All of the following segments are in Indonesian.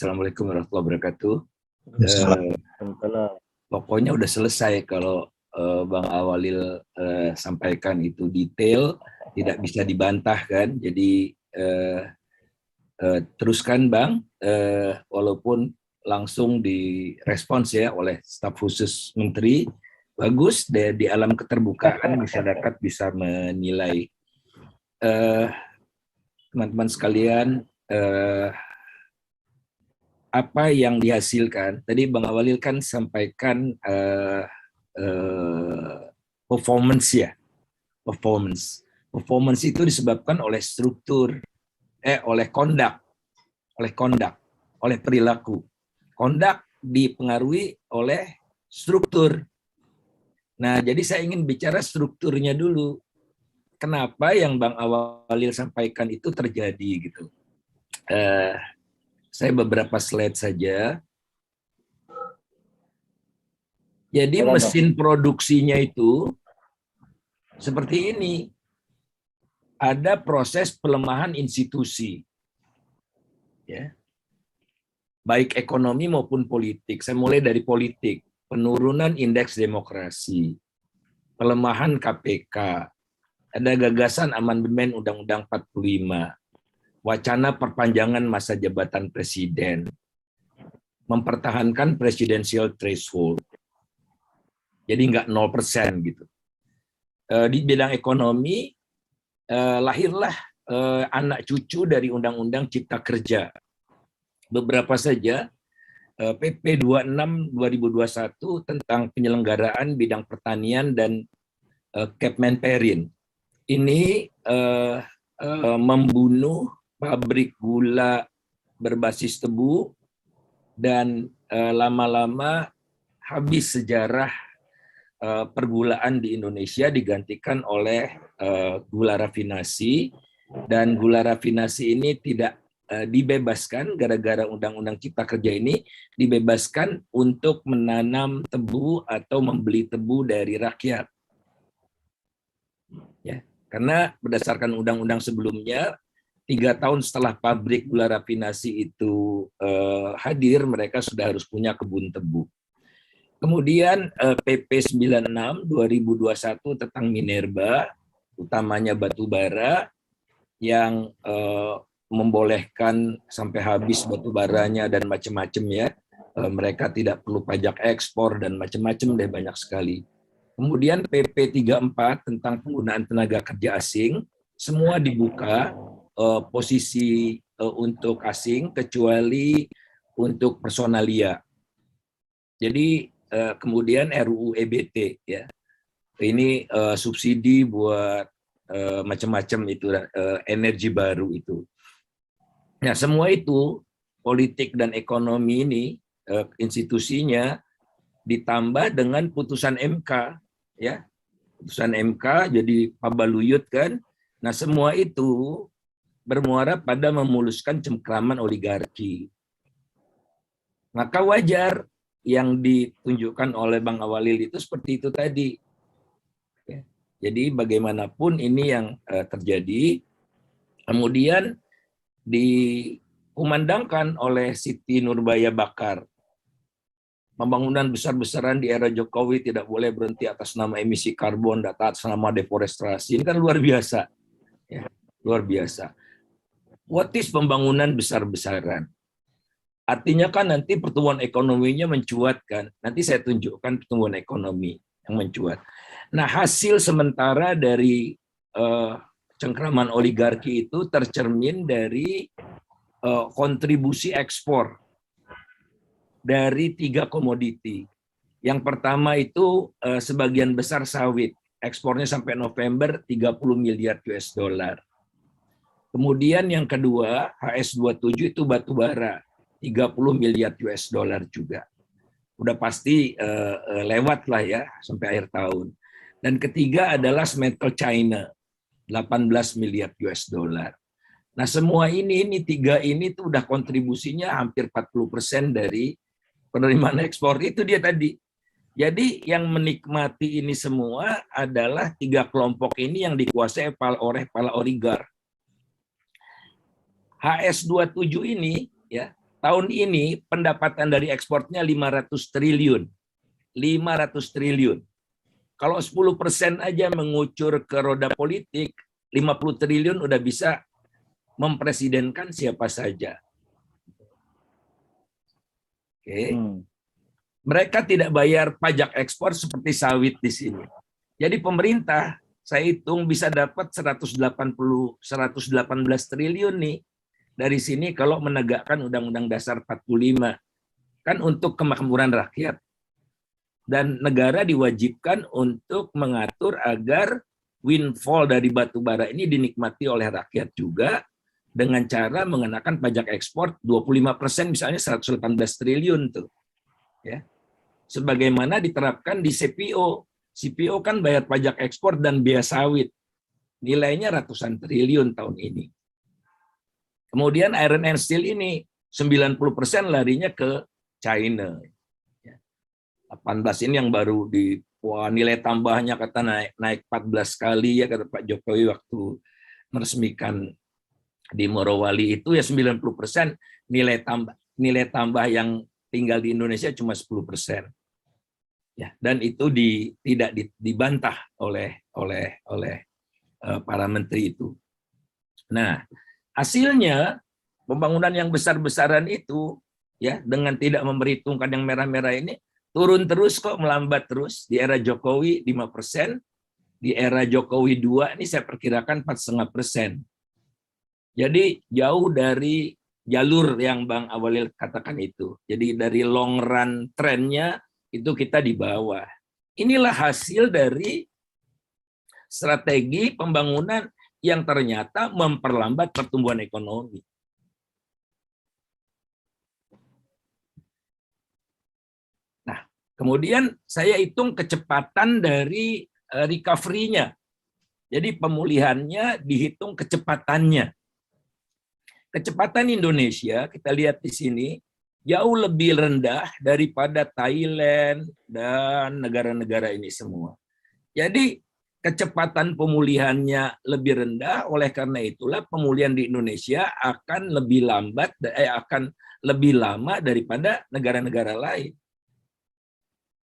Assalamualaikum warahmatullahi wabarakatuh. Assalamualaikum. Pokoknya udah selesai kalau Bang Awalil sampaikan itu detail, tidak bisa dibantah kan. Jadi teruskan Bang, walaupun langsung direspons ya oleh staf khusus Menteri. Bagus, di alam keterbukaan masyarakat bisa menilai. Teman-teman sekalian, apa yang dihasilkan? Tadi Bang Awalil kan sampaikan performance ya, performance. Performance itu disebabkan oleh struktur, oleh kondak, oleh perilaku. Kondak dipengaruhi oleh struktur. Nah, jadi saya ingin bicara strukturnya dulu. Kenapa yang Bang Awalil sampaikan itu terjadi gitu? Saya beberapa slide saja. Jadi mesin produksinya itu seperti ini. Ada proses pelemahan institusi. Ya. Baik ekonomi maupun politik. Saya mulai dari politik. Penurunan indeks demokrasi. Pelemahan KPK. Ada gagasan amandemen Undang-Undang 45. Wacana perpanjangan masa jabatan presiden. Mempertahankan presidensial threshold. Jadi nggak 0% gitu. Di bidang ekonomi, lahirlah anak cucu dari Undang-Undang Cipta Kerja. Beberapa saja, PP 26 2021 tentang penyelenggaraan bidang pertanian dan Kepmenperin. Ini membunuh pabrik gula berbasis tebu dan lama-lama habis sejarah pergulaan di Indonesia, digantikan oleh gula rafinasi, dan gula rafinasi ini tidak dibebaskan gara-gara Undang-Undang Cipta Kerja ini, dibebaskan untuk menanam tebu atau membeli tebu dari rakyat. Ya, karena berdasarkan undang-undang sebelumnya, 3 tahun setelah pabrik gula rafinasi itu hadir, mereka sudah harus punya kebun tebu. Kemudian PP 96 2021 tentang minerba, utamanya batu bara, yang membolehkan sampai habis batu baranya dan macam-macam ya. Mereka tidak perlu pajak ekspor dan macam-macam deh, banyak sekali. Kemudian PP 34 tentang penggunaan tenaga kerja asing, semua dibuka posisi untuk asing kecuali untuk personalia. Jadi kemudian RUU EBT ya. Ini subsidi buat macam-macam itu energi baru itu. Nah, semua itu politik dan ekonomi ini institusinya ditambah dengan putusan MK ya. Putusan MK jadi pabaluyut kan. Nah, semua itu bermuara pada memuluskan cengkraman oligarki. Maka wajar yang ditunjukkan oleh Bang Awalil itu seperti itu tadi. Jadi bagaimanapun ini yang terjadi, kemudian dikumandangkan oleh Siti Nurbaya Bakar. Pembangunan besar-besaran di era Jokowi tidak boleh berhenti atas nama emisi karbon, atas nama deforestasi. Ini kan luar biasa. Ya, luar biasa. What is pembangunan besar-besaran? Artinya kan nanti pertumbuhan ekonominya mencuat kan. Nanti saya tunjukkan pertumbuhan ekonomi yang mencuat. Nah, hasil sementara dari cengkraman oligarki itu tercermin dari kontribusi ekspor dari 3 komoditi. Yang pertama itu sebagian besar sawit. Ekspornya sampai November 30 miliar US dollar. Kemudian yang kedua, HS27 itu batu bara. 30 miliar US dollar juga. Udah pasti lewat lah ya sampai akhir tahun. Dan ketiga adalah Smelter China, 18 miliar US dollar. Nah, semua ini 3 ini tuh udah kontribusinya hampir 40% dari penerimaan ekspor. Itu dia tadi. Jadi yang menikmati ini semua adalah 3 kelompok ini yang dikuasai oleh para oligar. HS27 ini ya, tahun ini pendapatan dari ekspornya 500 triliun. 500 triliun. Kalau 10% aja mengucur ke roda politik, 50 triliun udah bisa mempresidenkan siapa saja. Oke. Mereka tidak bayar pajak ekspor seperti sawit di sini. Jadi pemerintah, saya hitung bisa dapat 118 triliun nih dari sini kalau menegakkan Undang-Undang Dasar 45 kan untuk kemakmuran rakyat. Dan negara diwajibkan untuk mengatur agar windfall dari batu bara ini dinikmati oleh rakyat juga dengan cara mengenakan pajak ekspor 25%, misalnya 118 triliun tuh. Ya. Sebagaimana diterapkan di CPO. CPO kan bayar pajak ekspor dan biaya sawit. Nilainya ratusan triliun tahun ini. Kemudian iron and steel ini 90% larinya ke China. 18 ini yang baru di nilai tambahnya kata naik 14 kali ya kata Pak Jokowi waktu meresmikan di Morowali itu ya 90% nilai tambah yang tinggal di Indonesia cuma 10%. Ya, dan itu tidak dibantah oleh para menteri itu. Nah, hasilnya pembangunan yang besar-besaran itu ya dengan tidak memperhitungkan yang merah-merah ini turun terus kok, melambat terus. Di era Jokowi 5%, di era Jokowi 2 ini saya perkirakan 4,5%. Jadi jauh dari jalur yang Bang Awalil katakan itu. Jadi dari long run trennya itu kita di bawah. Inilah hasil dari strategi pembangunan yang ternyata memperlambat pertumbuhan ekonomi. Nah, kemudian saya hitung kecepatan dari recovery-nya. Jadi pemulihannya dihitung kecepatannya. Kecepatan Indonesia, kita lihat di sini, jauh lebih rendah daripada Thailand dan negara-negara ini semua. Jadi kecepatan pemulihannya lebih rendah, oleh karena itulah pemulihan di Indonesia akan lebih lambat, akan lebih lama daripada negara-negara lain.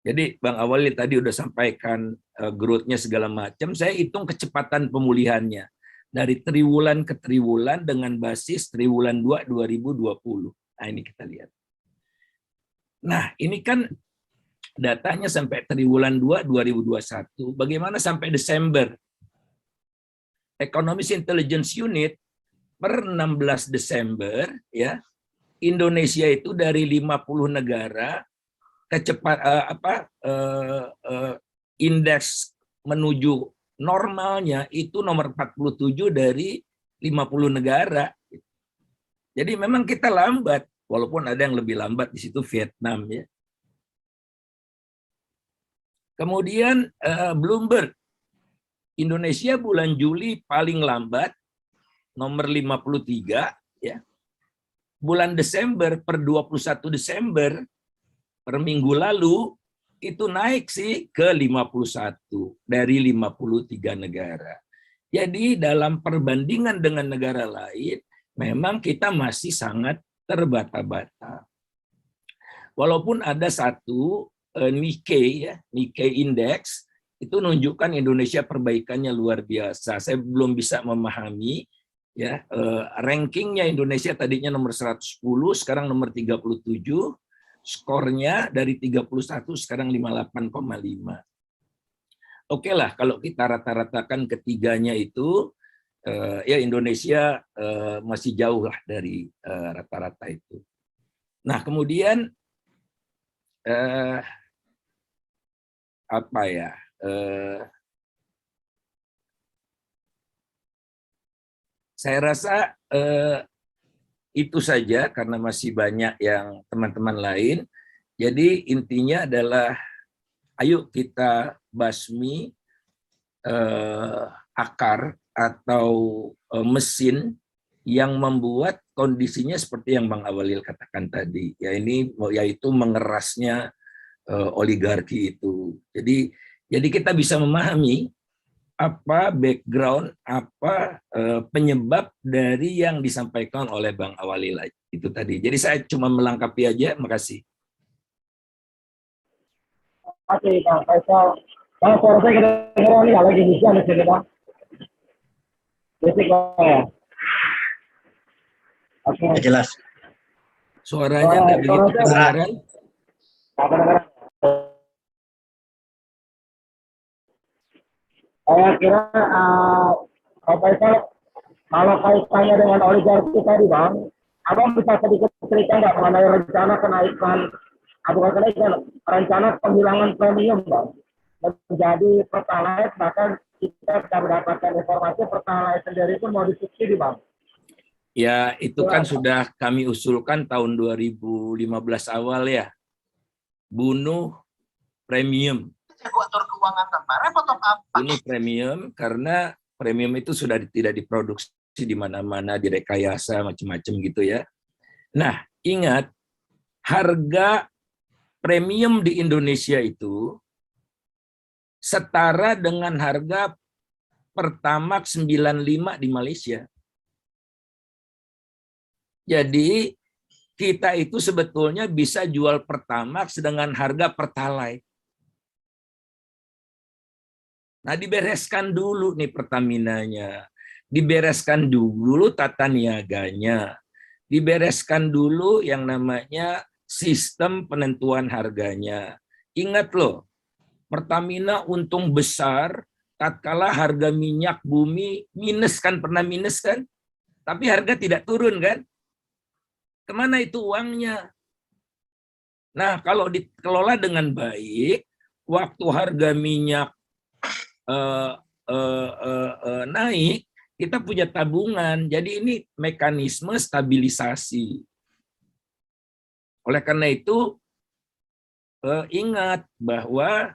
Jadi Bang Awalil tadi udah sampaikan growth-nya segala macam, saya hitung kecepatan pemulihannya dari triwulan ke triwulan dengan basis triwulan 2 2020. Nah, ini kita lihat. Nah, ini kan datanya sampai triwulan 2 2021. Bagaimana sampai Desember? Economist Intelligence Unit per 16 Desember ya, Indonesia itu dari 50 negara indeks menuju normalnya itu nomor 47 dari 50 negara. Jadi memang kita lambat, walaupun ada yang lebih lambat di situ Vietnam ya. Kemudian Bloomberg, Indonesia bulan Juli paling lambat, nomor 53 ya. Bulan Desember per 21 Desember per minggu lalu itu naik sih ke 51 dari 53 negara. Jadi dalam perbandingan dengan negara lain memang kita masih sangat terbata-bata. Walaupun ada satu Nikkei ya, Nikkei Index itu menunjukkan Indonesia perbaikannya luar biasa. Saya belum bisa memahami ya, rankingnya Indonesia tadinya nomor 110, sekarang nomor 37, skornya dari 31 sekarang 58,5. Oke lah kalau kita rata-ratakan ketiganya itu ya Indonesia masih jauh lah dari rata-rata itu. Nah kemudian apa ya? Saya rasa itu saja karena masih banyak yang teman-teman lain. Jadi intinya adalah ayo kita basmi akar atau mesin yang membuat kondisinya seperti yang Bang Awalil katakan tadi. Ya ini yaitu mengerasnya oligarki itu. Jadi kita bisa memahami apa background, apa penyebab dari yang disampaikan oleh Bang Awalil itu tadi. Jadi saya cuma melengkapi aja, makasih. Oke, Bang Faisal. Bang, suara saya kedengeran nih, lagi hujan di sini, Bang. Berisik, Bang, ya? Oke. Ya, jelas. Suaranya nggak begitu kedengaran. Apa kedengeran? Saya kira, Bang Faisal, kalau kaitannya dengan oligarki tadi, Bang, Abang bisa sedikit cerita nggak mengenai rencana kenaikan, bukan kenaikan, rencana penghilangan premium, Bang, menjadi Pertalite, bahkan kita sudah mendapatkan informasi Pertalite sendiri pun mau disubsidi, Bang. Ya, itu kan sudah kami usulkan tahun 2015 awal ya. Bunuh premium. Bunuh premium karena premium itu sudah tidak diproduksi di mana-mana, direkayasa macam-macam gitu ya. Nah, ingat harga premium di Indonesia itu setara dengan harga Pertamax 95 di Malaysia. Jadi kita itu sebetulnya bisa jual Pertamax dengan harga Pertalite. Nah, dibereskan dulu nih Pertaminanya. Dibereskan dulu tata niaganya. Dibereskan dulu yang namanya sistem penentuan harganya. Ingat loh, Pertamina untung besar tatkala harga minyak bumi minus kan, pernah minus kan? Tapi harga tidak turun kan? Kemana itu uangnya? Nah, kalau dikelola dengan baik, waktu harga minyak naik, kita punya tabungan. Jadi ini mekanisme stabilisasi. Oleh karena itu, ingat bahwa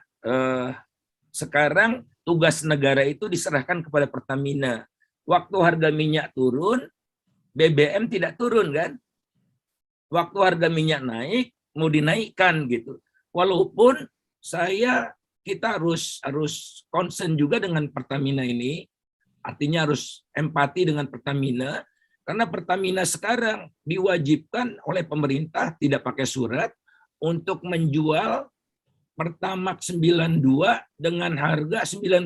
sekarang tugas negara itu diserahkan kepada Pertamina. Waktu harga minyak turun, BBM tidak turun kan? Waktu harga minyak naik, mau dinaikkan gitu. Walaupun kita harus concern juga dengan Pertamina ini, artinya harus empati dengan Pertamina, karena Pertamina sekarang diwajibkan oleh pemerintah tidak pakai surat untuk menjual Pertamax 92 dengan harga 9.000.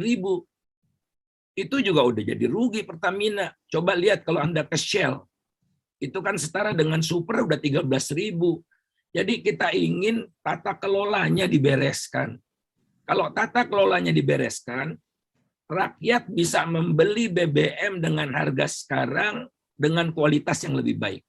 Itu juga udah jadi rugi Pertamina. Coba lihat kalau Anda ke Shell, itu kan setara dengan Super udah 13.000. Jadi kita ingin tata kelolanya dibereskan. Kalau tata kelolanya dibereskan, rakyat bisa membeli BBM dengan harga sekarang dengan kualitas yang lebih baik.